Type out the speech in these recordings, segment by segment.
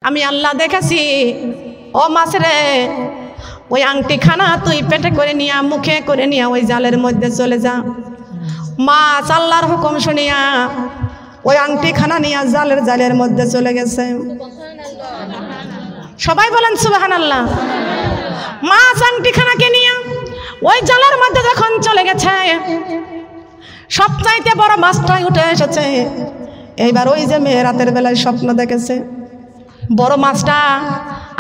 আমি আল্লাহ দেখেছি ও মাছ রে, ওই আংটিখানা তুই পেটে করে নিয়া মুখে করে নিয়া ওই জালের মধ্যে চলে যা। মাছ আল্লাহর হুকুম শুনিয়া ওই আংটিখানা নিয়া জালের মধ্যে চলে গেছে। সবাই বলেন সুবহানাল্লাহ। মাছ আংটিখানাকে নিয়ে ওই জালের মধ্যে যখন চলে গেছে, সবচাইতে বড় মাছটাই উঠে এসেছে। এইবার ওই যে মেয়ে রাতের বেলায় স্বপ্ন দেখেছে, বড় মাছটা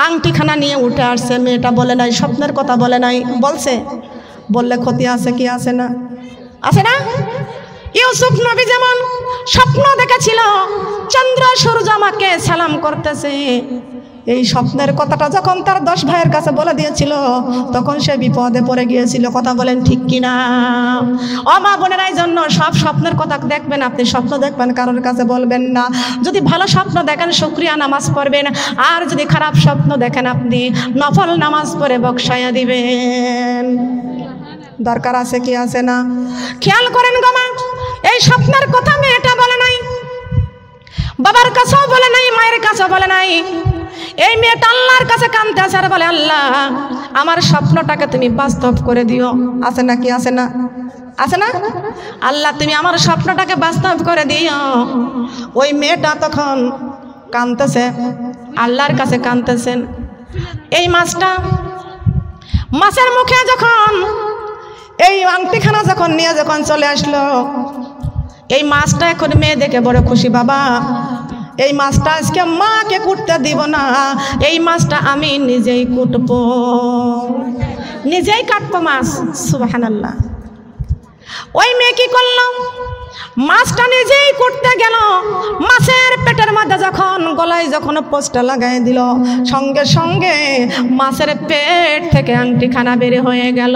আংটিখানা নিয়ে উঠে আসছে। মেয়েটা বলে নাই, স্বপ্নের কথা বলে নাই, বলছে বললে ক্ষতি আছে কি আছে না? আছে না? ইউসুফ নবী যেমন স্বপ্ন দেখেছিল চন্দ্র সূর্য আমাকে সালাম করতেছে, এই স্বপ্নের কথাটা যখন তার 10 ভাইয়ের কাছে বলে দিয়েছিল তখন সে বিপদে পড়ে গিয়েছিল। কথা বলেন ঠিক কিনা? ও মা বোনেরা, এই জন্য সব স্বপ্নের কথা দেখবেন, আপনি স্বপ্ন দেখবেন কারোর কাছে বলবেন না। যদি ভালো স্বপ্ন দেখেন শুকরিয়া নামাজ পড়বেন, আর যদি খারাপ স্বপ্ন দেখেন আপনি নফল নামাজ পড়ে বকশায়া দিবেন। দরকার আছে কি আছে না? খেয়াল করেন গো মা, এই স্বপ্নের কথা মেয়েটা বলে নাই, বাবার কাছেও বলে নাই, মায়ের কাছেও বলে নাই। এই মেয়েটা আল্লাহর কাছে কাঁদতে আছে আর বলে, আল্লাহ আমার স্বপ্নটাকে তুমি বাস্তব করে দিও। আছে না কি আছে না? আছে না? আল্লাহ তুমি আমার স্বপ্নটাকে বাস্তব করে দিও। ওই মেয়েটা তখন কাঁদতেছে, আল্লাহর কাছে কাঁদতেছেন। এই মাছের মুখে যখন এই আংটিখানা যখন নিয়ে যখন চলে আসলো, এই মাছটা এখন মেয়ে দেখে বড় খুশি। বাবা এই মাছটা আজকে মাকে কুটতে দিব না, এই মাছটা আমি নিজেই কুটবো, নিজেই কাটবো মাছ। সুবহানাল্লাহ। ওই মেয়ে কি করলো? মাছটা নিজেই কুটতে গেল। মাছের পেটের মধ্যে যখন গলায় যখন পোস্টটা লাগাই দিল, সঙ্গে সঙ্গে মাছের পেট থেকে আংটিখানা বের হয়ে গেল।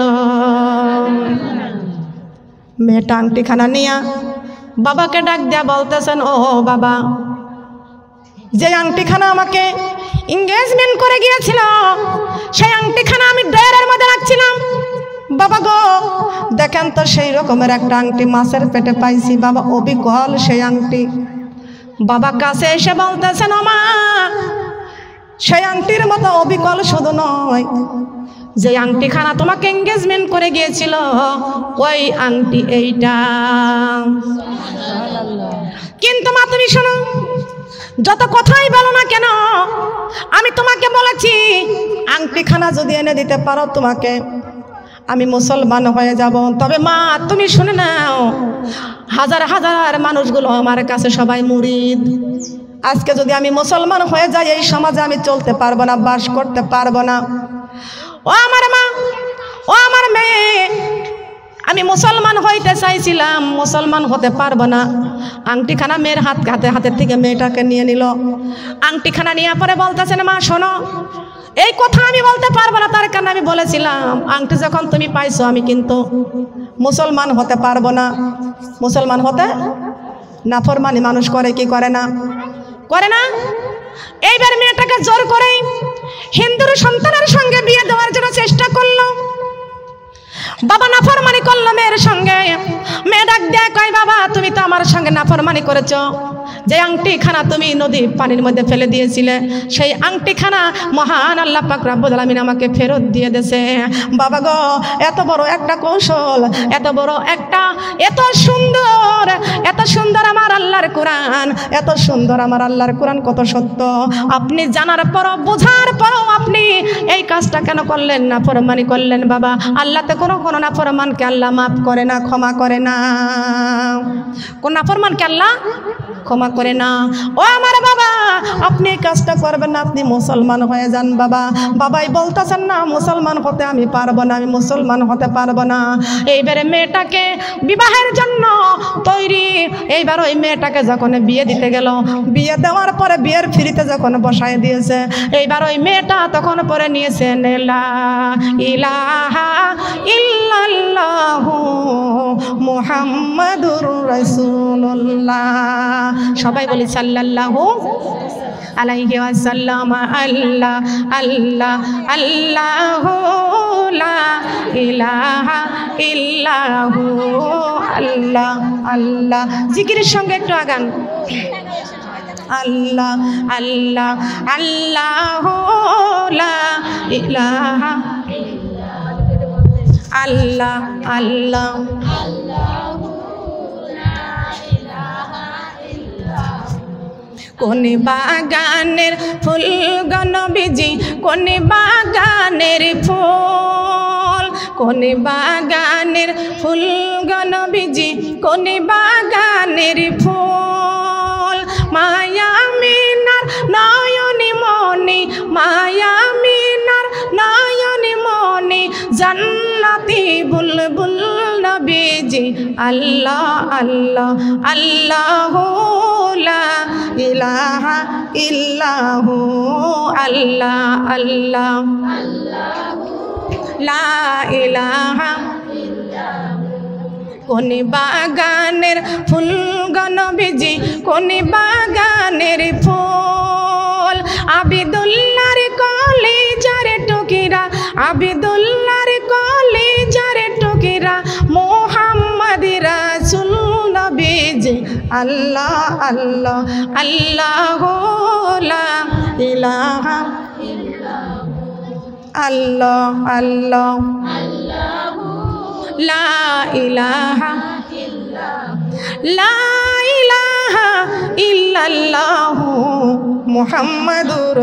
মেয়েটা আংটিখানা নিয়ে বাবাকে ডাক দেয়া বলতেছেন, ও বাবা, যে আংটিখানা আমাকে এঙ্গেজমেন্ট করে গিয়েছিল সেই আংটিখানা আমি ড্রয়ারের মধ্যে রাখছিলাম। বাবা গো দেখেন তো সেই রকমের একটা আংটি মাছের পেটে পাইছি। বাবা অবিকল সেই আংটি। বাবা কাছে এসে বলতেছেন, ও মা, সেই আংটির মতো অবিকল শুধু নয়, যে আংটিখানা তোমাকে এঙ্গেজমেন্ট করে গিয়েছিল ওই আংটি এইটা। কিন্তু মা তুমি শোনো, যত কথাই বলো না কেন, আমি তোমাকে বলেছি আংটিখানা যদি এনে দিতে পারো তোমাকে আমি মুসলমান হয়ে যাব। তবে মা তুমি শুনে নাও, হাজার হাজার মানুষগুলো আমার কাছে সবাই মুরিদ। আজকে যদি আমি মুসলমান হয়ে যাই এই সমাজে আমি চলতে পারবো না, বাস করতে পারবো না। ও আমার মা, ও আমার মেয়ে, আমি মুসলমান হইতে চাইছিলাম, মুসলমান হতে পারবো না। আংটিখানা মেয়ের হাতের থেকে মেয়েটাকে নিয়ে নিল। আংটিখানা নিয়ে পরে বলতেছেন, মা শোনো, এই কথা আমি বলতে পারবো না, তার কারণে আমি বলেছিলাম আংটি যখন তুমি পাইছো আমি কিন্তু মুসলমান হতে পারবো না। মুসলমান হতে নাফরমানি মানুষ করে কি করে না? করে না? এইবার মেয়েটাকে জোর করে হিন্দুর সন্তানের সঙ্গে বিয়ে দেওয়ার জন্য চেষ্টা করলো। বাবা নাফরমানি করলো মেয়ের সঙ্গে। মেয়ে ডাক দেয়, কয় বাবা তুমি তো আমার সঙ্গে নাফরমানি করেছো, যে আংটিখানা তুমি নদীর পানির মধ্যে ফেলে দিয়েছিলে সেই আংটিখানা মহান আল্লাহ পাক রব্বুল আলামিন আমাকে ফেরত দিয়ে দিয়েছে। বাবা গো এত বড় একটা কৌশল, এত বড় একটা, এত সুন্দর আমার আল্লাহর কোরআন, এত সুন্দর আমার আল্লাহর কোরআন কত সত্য, আপনি জানার পর বোঝার পরও আপনি এই কাজটা কেন করলেন? নাফরমানি করলেন। বাবা আল্লাহ তো কোনো নাফরমানকে আল্লাহ মাফ করে না, ক্ষমা করে না। কোন নাফরমানকে আল্লাহ ক্ষমা করে না। ও আমার বাবা, আপনি এই কাজটা করবেন না, আপনি মুসলমান হয়ে যান। বাবা বাবাই বলতেছেন না মুসলমান হতে আমি পারবো না, আমি মুসলমান হতে পারবো না। এইবারে মেয়েটাকে বিবাহের জন্য তৈরি। এইবার ওই মেয়েটাকে যখন বিয়ে দিতে গেল, বিয়ে দেওয়ার পরে বিয়ের ফিরিতে যখন বসায় দিয়েছে, এইবার ওই মেয়েটা তখন পরে নিয়েছেন লা ইলাহা ইল্লাল্লাহু মুহাম্মাদুর রাসূলুল্লাহ। সবাই বলি সাল্লাল্লাহু আলাইহি ওয়াসাল্লাম। আল্লাহ আল্লাহ আল্লাহু লা ইলাহা ইল্লাহু আল্লাহ আল্লাহ। জিকিরের সঙ্গে একটু আগান। আল্লাহ আল্লাহ আল্লাহ লা ইলাহা আল্লাহ আল্লাহ কোন বাগানের ফুল গনবিজি কোন বাগানের ফুল কোন বাগানের ফুল গনবিজি কোন বাগানের ফুল মায়া মিনার নয়নি মনি মায়া মিনার নয়নি মনি জান্নাতি বুলবুল নবীজি আল্লাহ আল্লাহ আল্লাহ লা ইলাহা ইল্লাহু আল্লাহ আল্লাহ লা ইলাহা কোন বাগানের ফুল গনবিজি কোন বাগানের ফুল আবিদুল্লাহর কলিজার টুকিরা আবিদুল্লাহর কলিজার টুকিরা মুহাম্মদ রাসূল নবীজি আল্লাহ আল্লাহ আল্লাহ লা ইলাহা আল্লাহ আল্লাহ লা ইলাহা লা ইলাহা ইল্লাল্লাহু মুহাম্মাদুর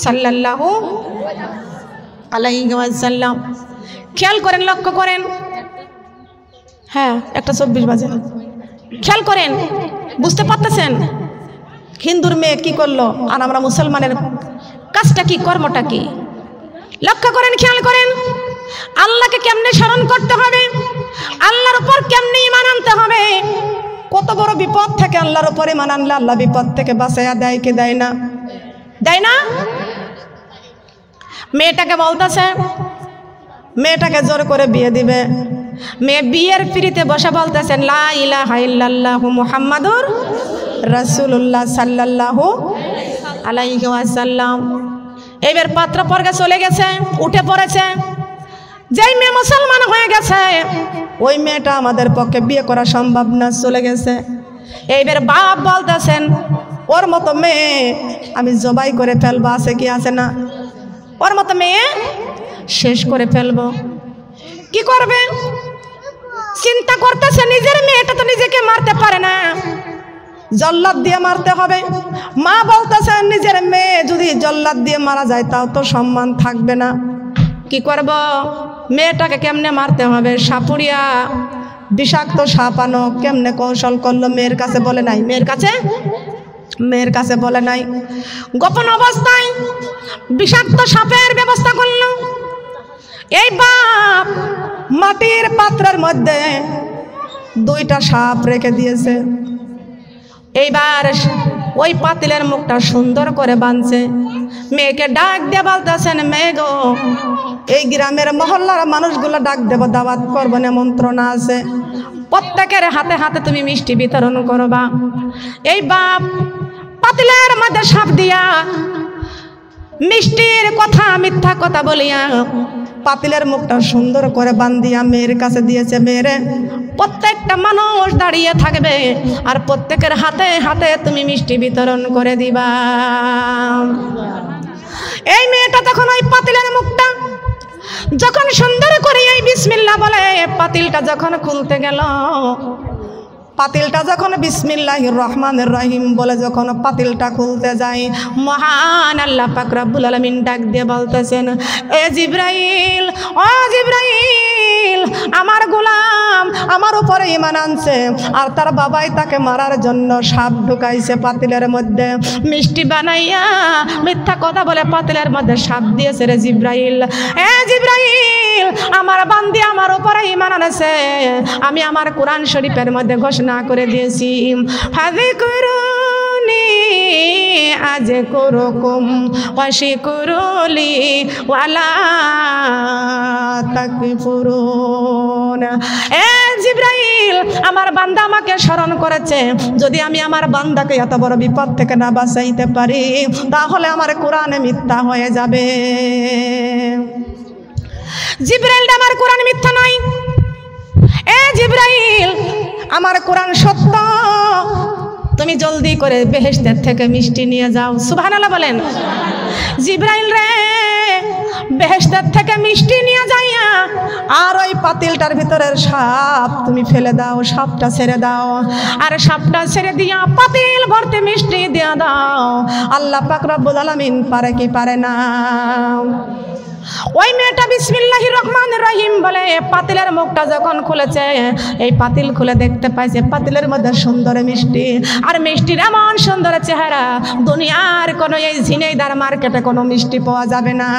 সাল্লাল্লাহু আলাইহি ওয়াসাল্লাম। খেয়াল করেন, লক্ষ্য করেন, হ্যাঁ 1:24 বাজে, খেয়াল করেন, বুঝতে পারতেছেন হিন্দুর মেয়ে কি করলো আর আমরা মুসলমানের কাজটা কি, কর্মটা কি? লক্ষ্য করেন, খেয়াল করেন, আল্লাহকে কেমনে স্মরণ করতে হবে, আল্লাহর উপর কেমনে ঈমান আনতে হবে। কত বড় বিপদ থেকে আল্লাহর উপর ঈমান আনলে আল্লাহ বিপদ থেকে বাঁচাইয়া দেয় কি দেয় না? দেয় না? মেয়েটাকে বলতেছে, মেয়েটাকে জোর করে বিয়ে দিবে, মেয়ে বিয়ের পিড়িতে বসে বলতেছেন লা ইলাহা ইল্লাল্লাহু মুহাম্মাদুর রাসূলুল্লাহ সাল্লাল্লাহু আলাইহি ওয়াসাল্লাম। এইবার পাত্রপর্গে চলে গেছে, উঠে পড়েছে। যেই মেয়ে মুসলমান হয়ে গেছে ওই মেয়েটা আমাদের পক্ষে বিয়ে করা সম্ভব না, চলে গেছে। এইবার বাপ বলতেছেন ওর মতো মেয়ে আমি জবাই করে ফেলবো, আছে কি আছে না? ওর মতো মেয়ে শেষ করে ফেলবো। কি করবে চিন্তা করতেছে, নিজের মেয়েটা তো নিজেকে মারতে পারে না, জল্লাদ দিয়ে মারতে হবে। মা বলতেছে নিজের মেয়ে যদি জল্লাদ দিয়ে মারা যায় তাও তো সম্মান থাকবে না। কি করব? মেয়েটাকে কেমনে মারতে হবে? সাপুড়িয়া বিষাক্ত সাপ আনো, কেমনে কৌশল করলো? মেয়ের কাছে বলে নাই, মেয়ের কাছে বলে নাই, গোপন অবস্থায় বিষাক্ত সাপের ব্যবস্থা করলো। এই বাপ মাটির পাত্রের মধ্যে 2টা সাপ রেখে দিয়েছে। এইবার ওই পাতিলের মুখটা সুন্দর করে বাঁধছে। মেয়েকে ডাক দিয়ে বলতেছেন, মেয়ে গো, এই গ্রামের মহল্লার মানুষগুলো ডাক দেব, দাওয়াত করবো, নিমন্ত্রণ আছে, প্রত্যেকের হাতে হাতে তুমি মিষ্টি বিতরণ করবা। এই বাপ পাতিলের মধ্যে সাপ দিয়া মিষ্টির কথা মিথ্যা কথা বলিয়া পাতিলের মুখটা সুন্দর করে বান্ধিয়া মেয়ের কাছে দিয়েছে। মেয়েরে প্রত্যেকটা মানুষ দাঁড়িয়ে থাকবে আর প্রত্যেকের হাতে হাতে তুমি মিষ্টি বিতরণ করে দিবা। এই মেয়েটা তখন ওই পাতিলের মুখটা যখন সুন্দর করে এই বিসমিল্লাহ বলে পাতিলটা যখন খুলতে গেল, পাতিলটা যখন বিসমিল্লাহির রহমানির রহিম বলে যখন পাতিলটা খুলতে যায়, মহান আল্লাহ পাক রব্বুল আলামিন ডাক দিয়ে বলতেছেন, এ জিবরাইল, ও জিবরাইল, আমার গোলাম আমার উপরে ঈমান আনছে আর তার বাবাই তাকে মারার জন্য সাপ ঢুকাইছে পাতিলের মধ্যে, মিষ্টি বানাইয়া মিথ্যা কথা বলে পাতিলের মধ্যে সাপ দিয়েছে রে জিবরাইল। এ জিবরাইল, আমার বান্দি আমার উপরে ঈমান আনছে, আমি আমার কোরআন শরীফের মধ্যে ঘোষণা করে দিয়েছি, ফাযকুরুনি আযকুরুকুম ওয়াশকুরুলি ওয়ালা তাকফুরুন। এ জিবরাইল, আমার বান্দা আমাকে স্মরণ করেছে, যদি আমি আমার বান্দাকে এত বড় বিপদ থেকে না বাঁচাইতে পারি তাহলে আমার কোরআনে মিথ্যা হয়ে যাবে। জিবরাইল, আমার কোরআন মিথ্যা নয়। এ জিবরাইল, আমার কোরআন সত্য, তুমি জলদি করে বেহেশতের থেকে মিষ্টি নিয়ে যাও। সুবহানাল্লাহ বলেন। জিবরাইল রে বেহেশতের থেকে মিষ্টি নিয়ে যাইয়া আর ওই পাতিলটার ভিতরের সাপ তুমি ফেলে দাও, সাপটা ছেড়ে দাও। আর সাপটা ছেড়ে দিয়া পাতিল ভর্তি মিষ্টি দিয়া দাও। আল্লাহ পাক রব্বুল আলামিন পারে কি পারে না? ওই মেয়েটা বিসমিল্লাহির রহমানির রহিম বলে পাতিলের মুখটা যখন খুলেছে, এই পাতিল খুলে দেখতে পাইছে পাতিলের মধ্যে সুন্দর মিষ্টি। আর মিষ্টির এমন সুন্দর চেহারা, দুনিয়ার কোনো এই ঝিনাইদার মার্কেটে কোনো মিষ্টি পাওয়া যাবে না।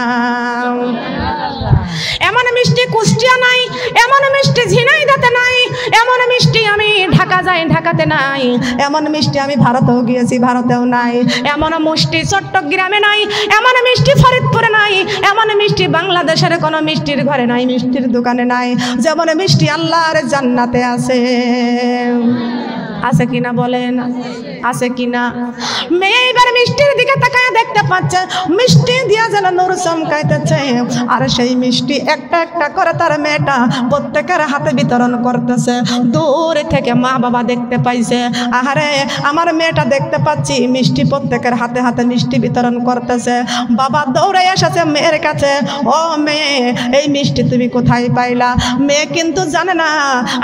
এমন মিষ্টি কুষ্টিয়া নাই, এমন মিষ্টি ঝিনাইদাতে নাই, এমন মিষ্টি আমি ঢাকা যাই ঢাকাতে নাই, এমন মিষ্টি আমি ভারতেও গিয়েছি ভারতেও নাই, এমন মিষ্টি চট্টগ্রামে নাই, এমন মিষ্টি ফরিদপুরে নাই, এমন মিষ্টি বাংলাদেশের কোনো মিষ্টির ঘরে নাই, মিষ্টির দোকানে নাই, যেমন মিষ্টি আল্লাহর জান্নাতে আছে। আছে কিনা বলেন? আছে কিনা? মেয়ে এবার মিষ্টির দিকে তাকায় দেখতে পাচ্ছে মিষ্টি দিয়া যেন নূর চমকাইতেছে। আর সেই মিষ্টি একটা একটা করে তার মেয়েটা প্রত্যেকের হাতে বিতরণ করতেছে। দূর থেকে মা বাবা দেখতে পাইছে, আহারে আমার মেয়েটা দেখতে পাচ্ছি মিষ্টি প্রত্যেকের হাতে হাতে মিষ্টি বিতরণ করতেছে। বাবা দৌড়ে এসেছে মেয়ের কাছে, ও মেয়ে এই মিষ্টি তুমি কোথায় পাইলা? মেয়ে কিন্তু জানে না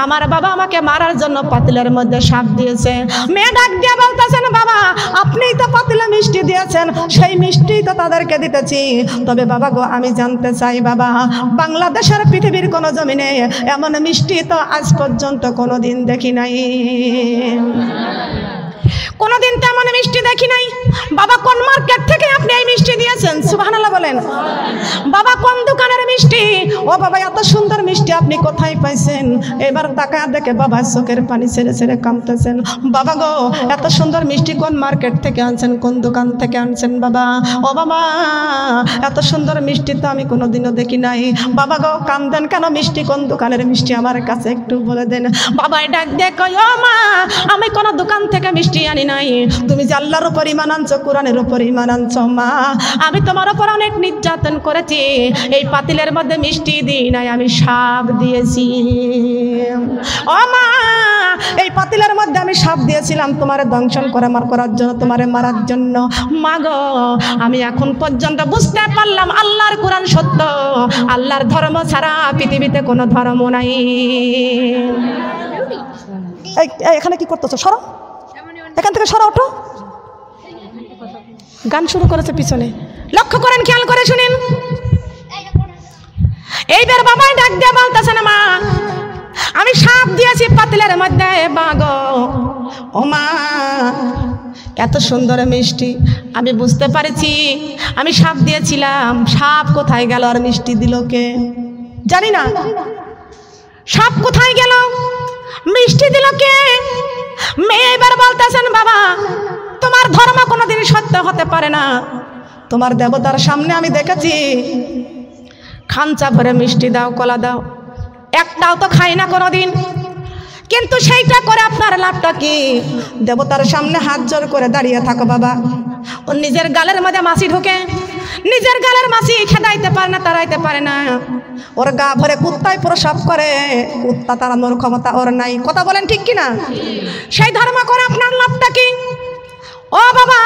আমার বাবা আমাকে মারার জন্য পাতিলের মধ্যে সাপ দিয়েছে। মেয়ে ডাক দিয়ে বলতেছেন, বাবা আপনিই তো পাতিলে মিষ্টি দিয়েছেন, সেই মিষ্টি তো তাদেরকে দিতেছি। তবে বাবা গো আমি জানতে চাই বাবা, বাংলাদেশের পৃথিবীর কোনো জমিনে এমন মিষ্টি তো আজ পর্যন্ত কোনোদিন দেখি নাই, কোনোদিন তেমন মিষ্টি দেখি নাই। বাবা কোন মার্কেট থেকে আপনি এই মিষ্টি দিয়েছেন? সুবহানাল্লাহ বলেন। বাবা কোন দোকানের মিষ্টি? ও বাবা এত সুন্দর মিষ্টি আপনি কোথায় পাইছেন? এবার তাকায় দেখে বাবা চোখের পানি ছেড়ে ছেড়ে কাঁদতেছেন। বাবা গো এত সুন্দর মিষ্টি কোন মার্কেট থেকে আনছেন, কোন দোকান থেকে আনছেন বাবা? ও বাবা এত সুন্দর মিষ্টি তো আমি কোনোদিনও দেখি নাই। বাবা গো কান্দেন কেন? মিষ্টি কোন দোকানের মিষ্টি আমার কাছে একটু বলে দেন। বাবা ডাক দিয়ে কয়, ও মা আমি কোনো দোকান থেকে মিষ্টি আনি নাই, তুমি যে আল্লাহর উপর ঈমান আনছো, কোরআনের উপর ঈমান আনছো মা, আমি তোমার উপর অনেক নির্যাতন করেছি, এই পাতিলের মধ্যে মিষ্টি দিই নাই, আমি সাপ দিয়েছি। ও মা এই পাতিলের মধ্যে আমি সাপ দিয়েছিলাম তোমারে দংশন করার জন্য, তোমারে মারার জন্য। মা গো আমি এখন পর্যন্ত বুঝতে পারলাম আল্লাহর কোরআন সত্য, আল্লাহর ধর্ম ছাড়া পৃথিবীতে কোনো ধর্ম নাই। এখানে কি করতেছো? সরো এখান থেকে, সরো, ওঠো। গান শুরু করেছে পিছনে, লক্ষ্য করেন, খেয়াল করে শুনেন। এইবার বাবাই ডাক দিয়ে বলতেছে না, মা আমি সাপ দিয়েছি পাতিলের মধ্যে। বাগো ও মা এত সুন্দর মিষ্টি আমি বুঝতে পারছি আমি সাপ দিয়েছিলাম, সাপ কোথায় গেল আর মিষ্টি দিল কে? জানি না সাপ কোথায় গেল, মিষ্টি দিল কে? মেয়ে এবার বলতেছেন, বাবা তোমার ধর্ম কোনোদিন সত্য হতে পারে না, তোমার দেবতার সামনে আমি দেখেছি খাঞ্চা ভরে মিষ্টি দাও, কলা দাও, একটাও তো খাই না কোনোদিন, কিন্তু সেইটা করে আপনার লাভটা কি? দেবতার সামনে হাত জোর করে দাঁড়িয়ে থাকো বাবা। ও নিজের গালের মধ্যে মাছি ঢোকে, নিজের গালের মাছি খেদাইতে পারে না, তাড়াইতে পারে না, ওর গা ভরে কুত্তায় প্রসব করে, কুত্তা তাড়ানোর ক্ষমতা ওর নাই। কথা বলেন ঠিক কিনা? সেই ধর্ম করে আপনার লাভটা কি? ও বাবা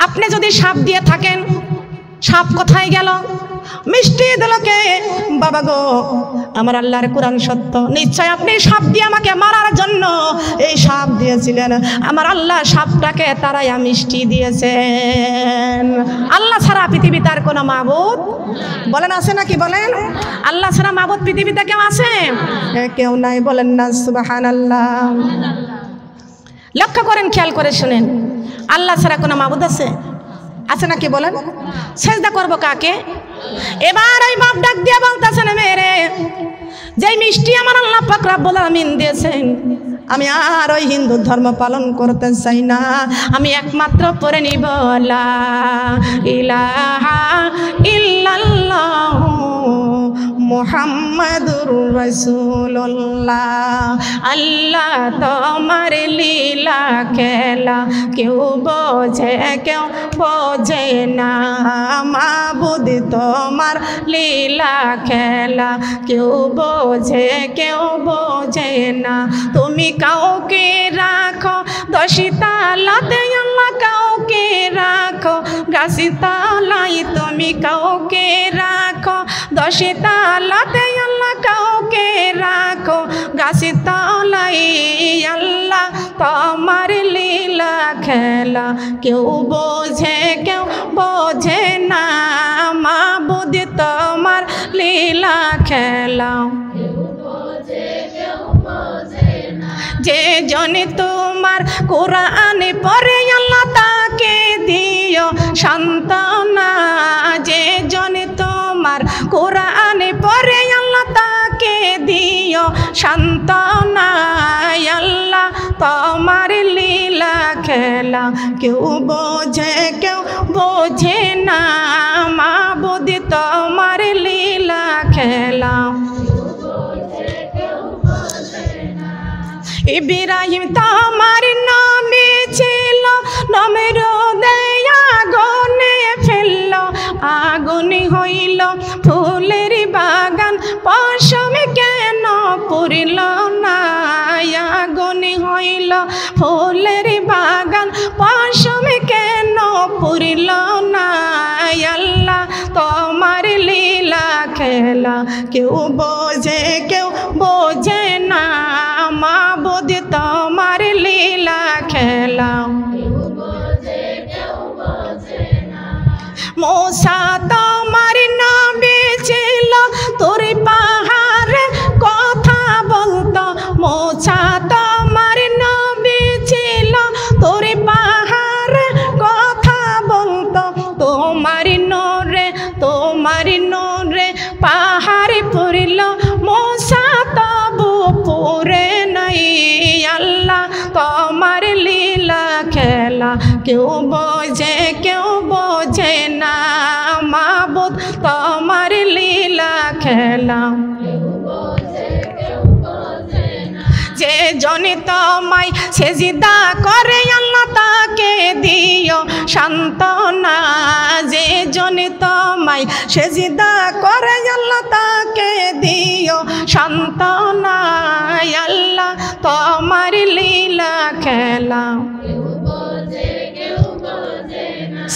আপনি যদি সাপ দিয়ে থাকেন, সাপ কোথায় গেল, মিষ্টি দিল কে? বাবা গো আমার আল্লাহর কোরআন সত্য, নিশ্চয় আপনি সাপ দিয়ে আমাকে মারার জন্য এই সাপ দিয়েছিলেন, আমার আল্লাহ সাপটাকে তারাইয়া মিষ্টি দিয়েছেন। আল্লাহ ছাড়া পৃথিবীতে আর কোনো মাবুদ বলেন আছে নাকি? বলেন আল্লাহ ছাড়া মাবুদ পৃথিবীতে কেউ আছে? কেউ নাই। বলেন না সুবহানাল্লাহ। লক্ষ্য করেন, খেয়াল করে শুনেন, আল্লাহ ছাড়া কোনো মাবুদ আছে? আছে নাকি? বলেন সেজদা করবো কাকে? এবার ওই বাপ ডাক দিয়ে বলতেছেন, মেরে যেই মিষ্টি আমার আল্লাহ পাক রব্বুল আমিন দিয়েছেন, আমি আর ওই হিন্দু ধর্ম পালন করতে চাই না, আমি একমাত্র পড়ে নিব লা ইলাহা ইল্লাল্লাহু মুহাম্মাদুর রাসূলুল্লাহ। আল্লাহ তোমার লীলা খেলা কেউ বোঝে কেউ বোঝে না, মাবুদ তোমার লীলা খেলা কেউ বোঝে কেউ বোঝে না। তুমি কাউকে রাখো দশিতালাতে আল্লাহ, কাউকে রাখো গাছিতালাই। তুমি কাউকে রাখো দশিতালাতে আল্লাহ, কাউকে রাখো গাছিতালাই। আল্লাহ তোমার লীলা খেলা কেউ বোঝে কেউ বোঝে না, মাবুদ তোমার লীলা খেলা যে জনে তোমার কোরআন পড়ে আল্লাহ তাকে দিও সান্ত্বনা। যে জনে তোমার কোরআন পড়ে আল্লাহ তাকে দিও সান্ত্বনা। আল্লাহ তোমার লীলা খেলা কেউ বোঝে কেউ বোঝে না, মাবুদ তোমার লীলা খেলা। ইব্রাহিম তোমার নামে ছিল, নমরুদে আগুনে ফেলল, আগুন হইল ফুলের বাগান, পশম কেন পুরিল না। আগুন হইল ফুলের বাগান, পশম কেন পুরিল না। আল্লাহ তোমার লীলা খেলা কেউ বোঝে কেউ বোঝে না, মাবুদ তোমার লীলা খেলা। মূসা তোমার নবী ছিল, তোর পাহাড়ে কথা বলতো। মূসা তোমার নবী ছিল, তোর পাহাড়ে কথা বলতো। তোমার নূরে পাহাড় পুরিল, মূসা তবু পুরে নাই। আল্লাহ তোমার লীলা খেলা কেউ বোঝে কেউ বোঝে না, মাবুদ তোমার লীলা খেলা যে জনে তোমায় সেজদা করে আল্লাহ তাকে দিও সান্ত্বনা। যে জনে তোমায় সেজদা করে আল্লাহ তাকে দিও সান্ত্বনা। আল্লাহ তোমার লীলা খেলা।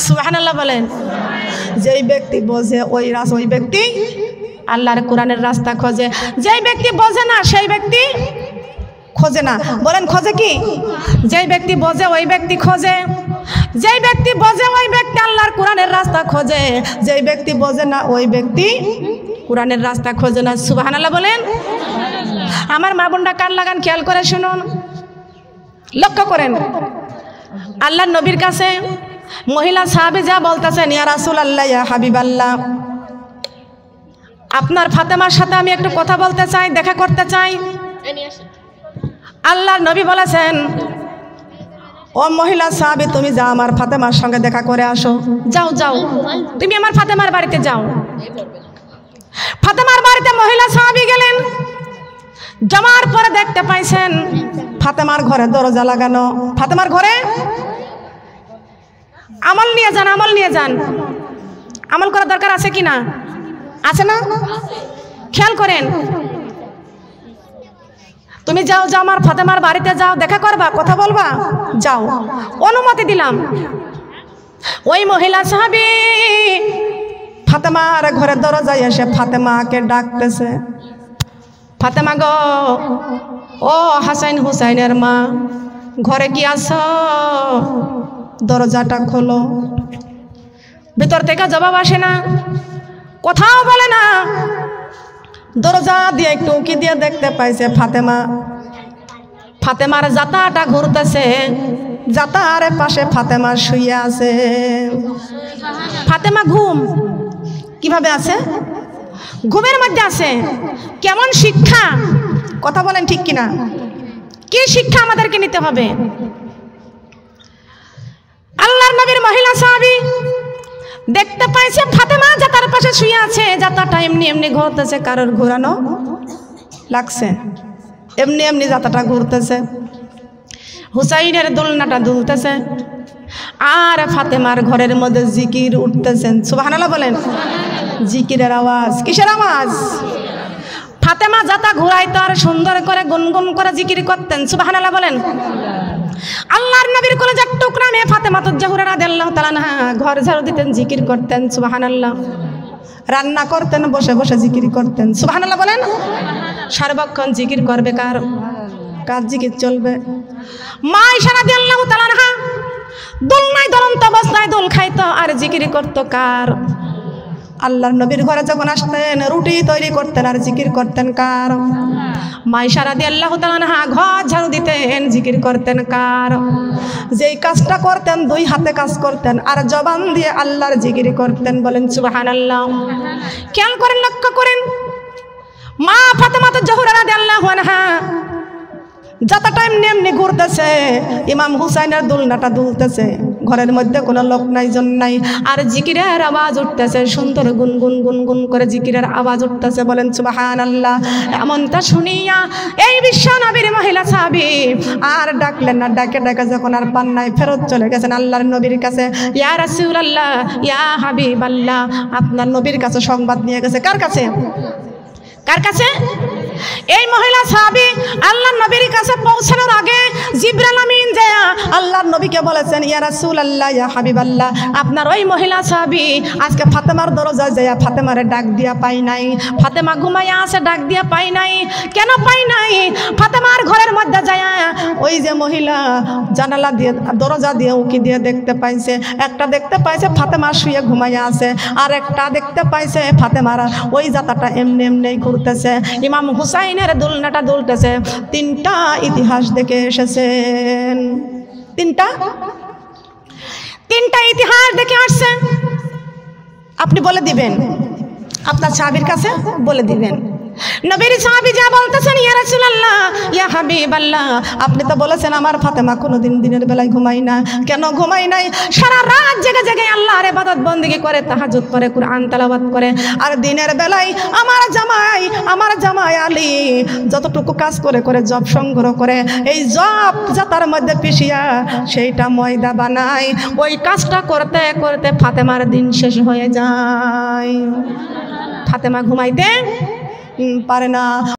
সুবহানাল্লাহ বলেন। যেই ব্যক্তি বোঝে ওই ব্যক্তি আল্লাহর কোরআনের রাস্তা খোঁজে, যেই ব্যক্তি বোঝে না সেই ব্যক্তি খোঁজে না। বলেন খোঁজে কি? যেই ব্যক্তি বোঝে ওই ব্যক্তি খোঁজে, যেই ব্যক্তি বোঝে ওই ব্যক্তি আল্লাহর কোরআনের রাস্তা খোঁজে, যেই ব্যক্তি বোঝে না ওই ব্যক্তি কোরআনের রাস্তা খোঁজে না। সুবহানাল্লাহ বলেন। আমার মা বোনরা কান লাগান, খেয়াল করে শুনুন, লক্ষ্য করেন। আল্লাহর নবীর কাছে মহিলা সাহাবী যা বলতেছেন, ইয়া রাসূলুল্লাহ, ইয়া হাবিবাল্লাহ, আপনার ফাতেমার সাথে আমি একটু কথা বলতে চাই, দেখা করতে চাই। আল্লাহর নবী বলেছেন, ও মহিলা সাহাবী, তুমি যাও আমার ফাতেমার সঙ্গে দেখা করে আসো। যাও যাও, তুমি আমার ফাতেমার বাড়িতে যাও। ফাতেমার বাড়িতে মহিলা সাহাবী গেলেন। যাওয়ার পরে দেখতে পাইছেন ফাতেমার ঘরে দরজা লাগানো। ফাতেমার ঘরে আমল নিয়ে যান, আমল নিয়ে যান। আমল করার দরকার আছে কি না? আছে না? খেয়াল করেন। তুমি যাও, যাও আমার ফাতেমার বাড়িতে যাও, দেখা করবা, কথা বলবা, যাও, অনুমতি দিলাম। ওই মহিলা সাহাবী ফাতেমার ঘরের দরজায় এসে ফাতেমাকে ডাকতেছে, ফাতেমা গো, ও হাসাইন হুসাইনের মা, ঘরে কি আছো? দরজাটা খোলো। ভিতর থেকে জবাব আসে না, কোথাও বলে না। দরজা দিয়ে একটু উঁকি দিয়ে দেখতে পাইছে ফাতেমার জাতাটা ঘুরতেছে, জাতার পাশে ফাতেমা শুয়ে আছে। ফাতেমা ঘুম কিভাবে আছে? ঘুমের মধ্যে আছে। কেমন শিক্ষা, কথা বলেন ঠিক কিনা? কি শিক্ষা আমাদেরকে নিতে হবে? আল্লাহর নবীর মহিলা সাহাবী দেখতে পাইছে ফাতেমা জাতার পাশে শুয়ে আছে, জাতাটা এমনি এমনি ঘুরতেছে, কারোর ঘোরানো লাগছে, এমনি এমনি জাতাটা ঘুরতেছে, হুসাইনের দোলনাটা দুলতেছে, আর ফাতেমার ঘরের মধ্যে জিকির উঠতেছেন। সুবহানাল্লাহ বলেন। জিকিরের আওয়াজ, কিসের আওয়াজ? ফাতেমা জাতা ঘুরাইতো আর সুন্দর করে গুনগুন করে জিকির করতেন। সুবহানাল্লাহ বলেন। আল্লাহর নবীর কলেজার টুকরা মেয়ে ফাতেমা জাহরা রাদিয়াল্লাহু তাআলা আনহা ঘর ঝাড়ু দিতেন, জিকির করতেন। সুবহানাল্লাহ। রান্না করতেন, বসে বসে জিকির করতেন। সুবহানাল্লাহ বলেন। সার্বক্ষণ জিকির করবে, কার জিকির চলবে? মা আয়েশা রাদিয়াল্লাহু তাআলা আনহা দোলনায় দলন্ত অবস্থায় দোল খাইতো আর জিকির করতো কার? আল্লাহর নবীর ঘরে যখন আসতেন রুটি তৈরি করতেন আর জিকির করতেন কার? মা আয়েশা রাদিয়াল্লাহু তাআলা আনহা ঘর ঝাড়ু দিতেন, জিকির করতেন কার? যেই কাজটা করতেন দুই হাতে কাজ করতেন আর জবান দিয়ে আল্লাহর জিকির করতেন। বলেন সুবহানাল্লাহ। খেয়াল করেন, লক্ষ্য করেন, মা ফাতেমা জাহরা রাদিয়াল্লাহু আনহা যত টাইম এমনি ঘুরতেছে, ইমাম হুসাইনের দোলনাটা দুলতেছে, ঘরের মধ্যে কোনো লোক নাই, জন নাই, আর জিকিরের আওয়াজ উঠতেছে, সুন্দর গুনগুন গুনগুন করে জিকিরের আওয়াজ উঠতেছে। বলেন সুবহানাল্লাহ। এমনটা শুনিয়া এই বিশ্ব নবীর মহিলা সাহাবী আর ডাকলেন না, ডাকে ডাকে যখন আর পান নাই ফেরত চলে গেছেন আল্লাহর নবীর কাছে। ইয়া রাসূলুল্লাহ, ইয়া হাবিবাল্লাহ, আপনার নবীর কাছে সংবাদ নিয়ে গেছে। কার কাছে? কার কাছে? এই মহিলা সাহাবী আল্লাহর নবীর কাছে পৌঁছানোর আগে জিবরাইল আমিন যায় আল্লাহর নবীকে বলেছেন, ইয়া রাসূলুল্লাহ, ইয়া হাবিবাল্লাহ, আপনার ওই মহিলা সাহাবী আজকে ফাতেমার দরজায় যায় ফাতেমারে ডাক দিয়া পাই নাই, ফাতেমা ঘুমাইয়া আছে, ডাক দিয়া পাই নাই। কেন পাই নাই? ফাতেমার ঘরের মধ্যে যায় ওই যে মহিলা জানালা দিয়ে দরজা দিয়ে উকি দিয়ে দেখতে পাইছে, একটা দেখতে পাইছে ফাতেমা শুয়ে ঘুমাইয়া আছে, আর একটা দেখতে পাইছে ফাতেমার ওই জাতাটা এমনি এমনি ঘুরতেছে, ইমাম হুসাইনের দোলনাটা দুলতেছে। তিনটা ইতিহাস দেখে এসেছেন, তিনটা ইতিহাস দেখে আসছে। আপনি বলে দিবেন, আপনার সাহাবীর কাছে বলে দিবেন। নবীর সাহাবী যা বলতেছেন, ইয়া রাসূলুল্লাহ, ইয়া হাবিবাল্লাহ, আপনি তো বলেছেন আমার ফাতেমা কোনোদিন দিনের বেলায় ঘুমাই না। কেন ঘুমাই নাই? সারা রাত জেগে জেগে আল্লাহর ইবাদত বন্দেগী করে, তাহাজ্জুদ করে, কুরআন তেলাওয়াত করে, আর দিনের বেলায় আমার জামাই আলী যতটুকু কাজ করে করে জব সংগ্রহ করে, এই জব জাতার মধ্যে পিষিয়া সেইটা ময়দা বানায়, ওই কাজটা করতে করতে ফাতেমার দিন শেষ হয়ে যায়। ফাতেমা ঘুমাইতে পারে না।